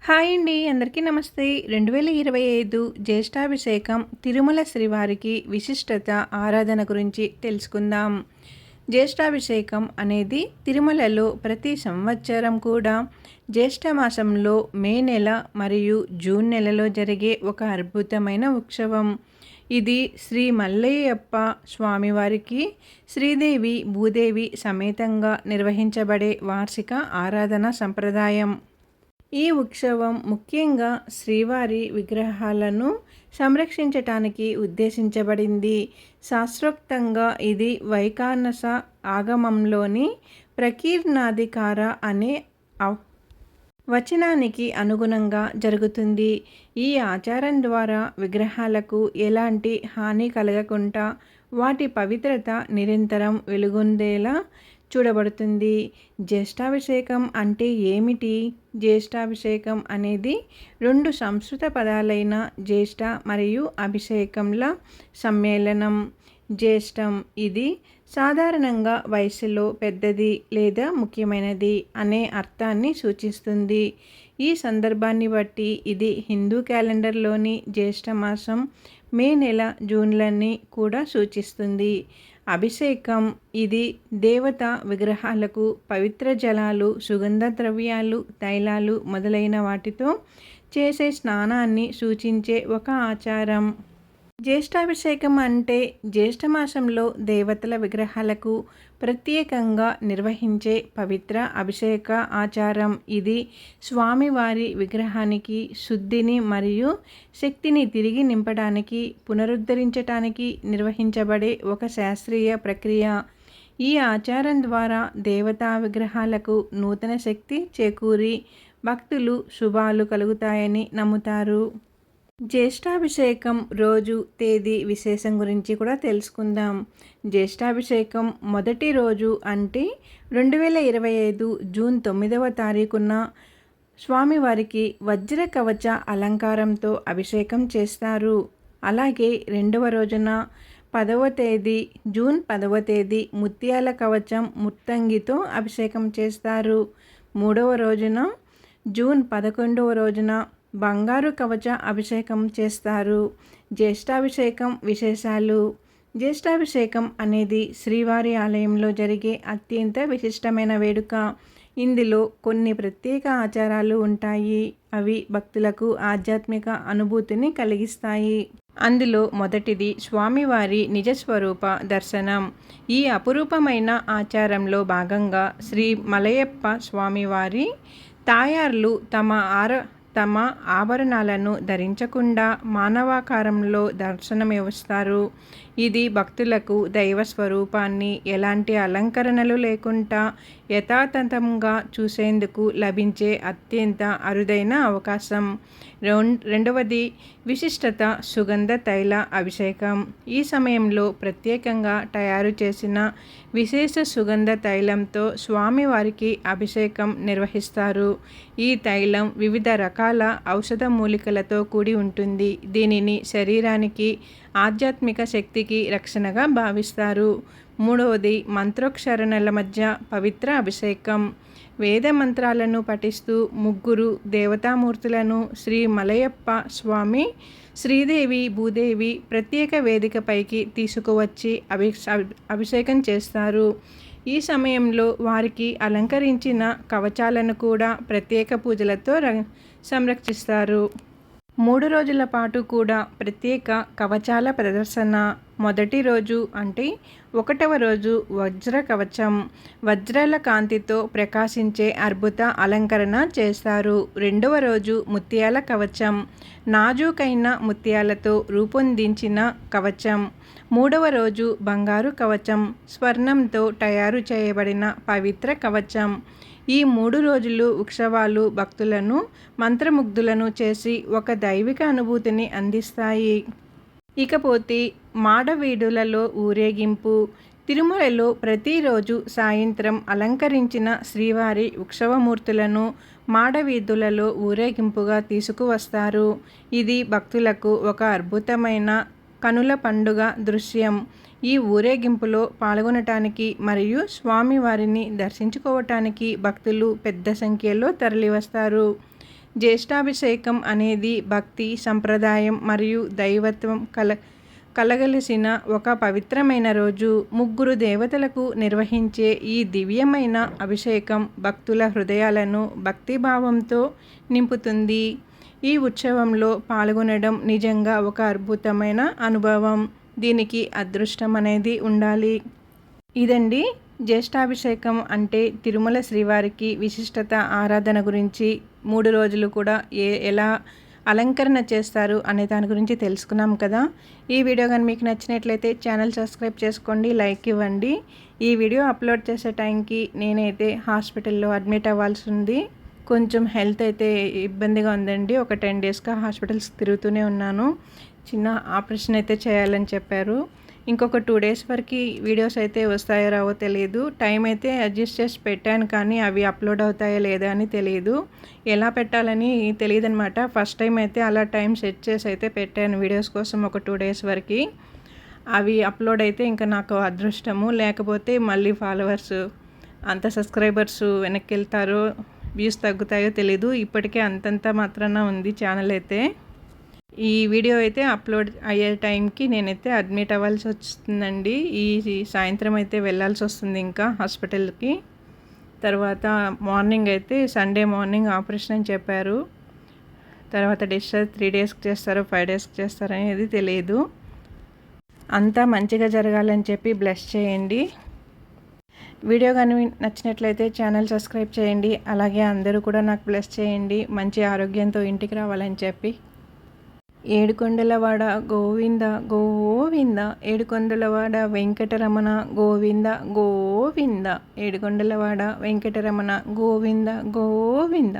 Hi అండి. అందరికీ నమస్తే. 2025 జ్యేష్ఠాభిషేకం తిరుమల శ్రీవారికి విశిష్టత, ఆరాధన గురించి తెలుసుకుందాం. జ్యేష్ఠాభిషేకం అనేది తిరుమలలో ప్రతి సంవత్సరం కూడా జ్యేష్ఠ మాసంలో మే నెల మరియు జూన్ నెలలో జరిగే ఒక అద్భుతమైన ఉత్సవం. ఇది శ్రీ మల్లయ్యప్ప స్వామివారికి శ్రీదేవి, భూదేవి సమేతంగా నిర్వహించబడే వార్షిక ఆరాధన సంప్రదాయం. ఈ ఉత్సవం ముఖ్యంగా శ్రీవారి విగ్రహాలను సంరక్షించటానికి ఉద్దేశించబడింది. శాస్త్రోక్తంగా ఇది వైఖానస ఆగమంలోని ప్రకీర్ణాధికార అనే వచనానికి అనుగుణంగా జరుగుతుంది. ఈ ఆచారం ద్వారా విగ్రహాలకు ఎలాంటి హాని కలగకుండా వాటి పవిత్రత నిరంతరం వెలుగొందేలా చూడబడుతుంది. జ్యేష్ఠాభిషేకం అంటే ఏమిటి? జ్యేష్ఠాభిషేకం అనేది రెండు సంస్కృత పదాలైన జ్యేష్ఠ మరియు అభిషేకంల సమ్మేళనం. జ్యేష్టం ఇది సాధారణంగా వయసులో పెద్దది లేదా ముఖ్యమైనది అనే అర్థాన్ని సూచిస్తుంది. ఈ సందర్భాన్ని బట్టి ఇది హిందూ క్యాలెండర్లోని జ్యేష్ఠ మాసం, మే నెల, జూన్లని కూడా సూచిస్తుంది. అభిషేకం ఇది దేవత విగ్రహాలకు పవిత్ర జలాలు, సుగంధ ద్రవ్యాలు, తైలాలు మొదలైన వాటితో చేసే స్నానాన్ని సూచించే ఒక ఆచారం. జ్యేష్ఠాభిషేకం అంటే జ్యేష్ఠమాసంలో దేవతల విగ్రహాలకు ప్రత్యేకంగా నిర్వహించే పవిత్ర అభిషేక ఆచారం. ఇది స్వామివారి విగ్రహానికి శుద్ధిని మరియు శక్తిని తిరిగి నింపడానికి, పునరుద్ధరించటానికి నిర్వహించబడే ఒక శాస్త్రీయ ప్రక్రియ. ఈ ఆచారం ద్వారా దేవతా విగ్రహాలకు నూతన శక్తి చేకూరి భక్తులు శుభాలు కలుగుతాయని నమ్ముతారు. జ్యేష్ఠాభిషేకం రోజు, తేదీ, విశేషం గురించి కూడా తెలుసుకుందాం. జ్యేష్ఠాభిషేకం మొదటి రోజు అంటే 2025 జూన్ 9వ తారీఖున స్వామివారికి వజ్ర కవచ అలంకారంతో అభిషేకం చేస్తారు. అలాగే రెండవ రోజున 10వ తేదీ జూన్ 10వ తేదీ ముత్యాల కవచం ముత్తంగితో అభిషేకం చేస్తారు. మూడవ రోజున జూన్ 11వ రోజున బంగారు కవచ అభిషేకం చేస్తారు. జ్యేష్ఠాభిషేకం విశేషాలు. జ్యేష్ఠాభిషేకం అనేది శ్రీవారి ఆలయంలో జరిగే అత్యంత విశిష్టమైన వేడుక. ఇందులో కొన్ని ప్రత్యేక ఆచారాలు ఉంటాయి. అవి భక్తులకు ఆధ్యాత్మిక అనుభూతిని కలిగిస్తాయి. అందులో మొదటిది స్వామివారి నిజస్వరూప దర్శనం. ఈ అపురూపమైన ఆచారంలో భాగంగా శ్రీ మలయప్ప స్వామివారి తాయార్లు తమ ఆభరణాలను ధరించకుండా మానవాకారంలో దర్శనమిస్తారు. ఇది భక్తులకు దైవ స్వరూపాన్ని ఎలాంటి అలంకరణలు లేకుండా యథాతథంగా చూసేందుకు లభించే అత్యంత అరుదైన అవకాశం. రెండవది విశిష్టత, సుగంధ తైల అభిషేకం. ఈ సమయంలో ప్రత్యేకంగా తయారు చేసిన విశేష సుగంధ తైలంతో స్వామివారికి అభిషేకం నిర్వహిస్తారు. ఈ తైలం వివిధ రకాల ఔషధ మూలికలతో కూడి ఉంటుంది. దీనిని శరీరానికి, ఆధ్యాత్మిక శక్తికి రక్షణగా భావిస్తారు. మూడవది మంత్రోచ్చారణల మధ్య పవిత్ర అభిషేకం. వేద మంత్రాలను పఠిస్తూ ముగ్గురు దేవతామూర్తులను శ్రీ మలయప్ప స్వామి, శ్రీదేవి, భూదేవి ప్రత్యేక వేదికపైకి తీసుకువచ్చి అభిషేకం చేస్తారు. ఈ సమయంలో వారికి అలంకరించిన కవచాలను కూడా ప్రత్యేక పూజలతో సంరక్షిస్తారు. 3 రోజుల పాటు కూడా ప్రత్యేక కవచాల ప్రదర్శన. మొదటి రోజు అంటే 1వ రోజు వజ్ర కవచం. వజ్రాల కాంతితో ప్రకాశించే అద్భుత అలంకరణ చేస్తారు. రెండవ రోజు ముత్యాల కవచం. నాజూకైన ముత్యాలతో రూపొందించిన కవచం. మూడవ రోజు బంగారు కవచం. స్వర్ణంతో తయారు చేయబడిన పవిత్ర కవచం. ఈ 3 రోజులు ఉత్సవాలు భక్తులను మంత్రముగ్ధులను చేసి ఒక దైవిక అనుభూతిని అందిస్తాయి. ఇకపోతే మాడవీధులలో ఊరేగింపు. తిరుమలలో ప్రతిరోజు సాయంత్రం అలంకరించిన శ్రీవారి ఉత్సవమూర్తులను మాడవీధులలో ఊరేగింపుగా తీసుకువస్తారు. ఇది భక్తులకు ఒక అద్భుతమైన కనుల పండుగ దృశ్యం. ఈ ఊరేగింపులో పాల్గొనటానికి మరియు స్వామివారిని దర్శించుకోవటానికి భక్తులు పెద్ద సంఖ్యలో తరలివస్తారు. జ్యేష్ఠాభిషేకం అనేది భక్తి, సంప్రదాయం మరియు దైవత్వం కలగలిసిన ఒక పవిత్రమైన రోజు. ముగ్గురు దేవతలకు నిర్వహించే ఈ దివ్యమైన అభిషేకం భక్తుల హృదయాలను భక్తిభావంతో నింపుతుంది. ఈ ఉత్సవంలో పాల్గొనడం నిజంగా ఒక అద్భుతమైన అనుభవం. దీనికి అదృష్టం అనేది ఉండాలి. ఇదండి జ్యేష్ఠాభిషేకం అంటే తిరుమల శ్రీవారికి విశిష్టత, ఆరాధన గురించి 3 రోజులు కూడా ఎలా అలంకరణ చేస్తారు అనే దాని గురించి తెలుసుకున్నాం కదా. ఈ వీడియో కానీ మీకు నచ్చినట్లయితే ఛానల్ సబ్స్క్రైబ్ చేసుకోండి, లైక్ ఇవ్వండి. ఈ వీడియో అప్లోడ్ చేసే టైంకి నేనైతే హాస్పిటల్లో అడ్మిట్ అవ్వాల్సి ఉంది. కొంచెం హెల్త్ అయితే ఇబ్బందిగా ఉందండి. ఒక 10 డేస్గా హాస్పిటల్స్ తిరుగుతూనే ఉన్నాను. చిన్న ఆపరేషన్ అయితే చేయాలని చెప్పారు. ఇంకొక 2 డేస్ వరకు వీడియోస్ అయితే వస్తాయో రావో తెలియదు. టైం అయితే అడ్జస్ట్ చేసి పెట్టాను, కానీ అవి అప్లోడ్ అవుతాయో లేదా అని తెలియదు. ఎలా పెట్టాలని తెలియదు అనమాట. ఫస్ట్ టైం అయితే అలా టైం సెట్ చేసి అయితే పెట్టాను వీడియోస్ కోసం ఒక 2 డేస్ వరకు. అవి అప్లోడ్ అయితే ఇంకా నాకు అదృష్టము, లేకపోతే మళ్ళీ ఫాలోవర్స్ అంత సబ్స్క్రైబర్స్ వెనక్కి వెళ్తారో వ్యూస్ తగ్గుతాయో తెలీదు. ఇప్పటికే అంతంత మాత్రాన ఉంది ఛానల్ అయితే. ఈ వీడియో అయితే అప్లోడ్ అయ్యే టైంకి నేనైతే అడ్మిట్ అవ్వాల్సి వస్తుందండి. ఈ సాయంత్రం అయితే వెళ్ళాల్సి వస్తుంది ఇంకా హాస్పిటల్కి. తర్వాత మార్నింగ్ అయితే సండే మార్నింగ్ ఆపరేషన్ అని చెప్పారు. తర్వాత డిశ్చార్జ్ 3 డేస్కి చేస్తారో 5 డేస్కి చేస్తారో అనేది తెలియదు. అంతా మంచిగా జరగాలని చెప్పి బ్లెస్ చేయండి. వీడియో కానీ నచ్చినట్లయితే ఛానల్ సబ్స్క్రైబ్ చేయండి. అలాగే అందరూ కూడా నాకు బ్లెస్ చేయండి, మంచి ఆరోగ్యంతో ఇంటికి రావాలని చెప్పి. ఏడుకొండలవాడ గోవింద గోవింద, ఏడుకొండలవాడ వెంకటరమణ గోవింద గోవింద, ఏడుకొండలవాడ వెంకటరమణ గోవింద గోవింద.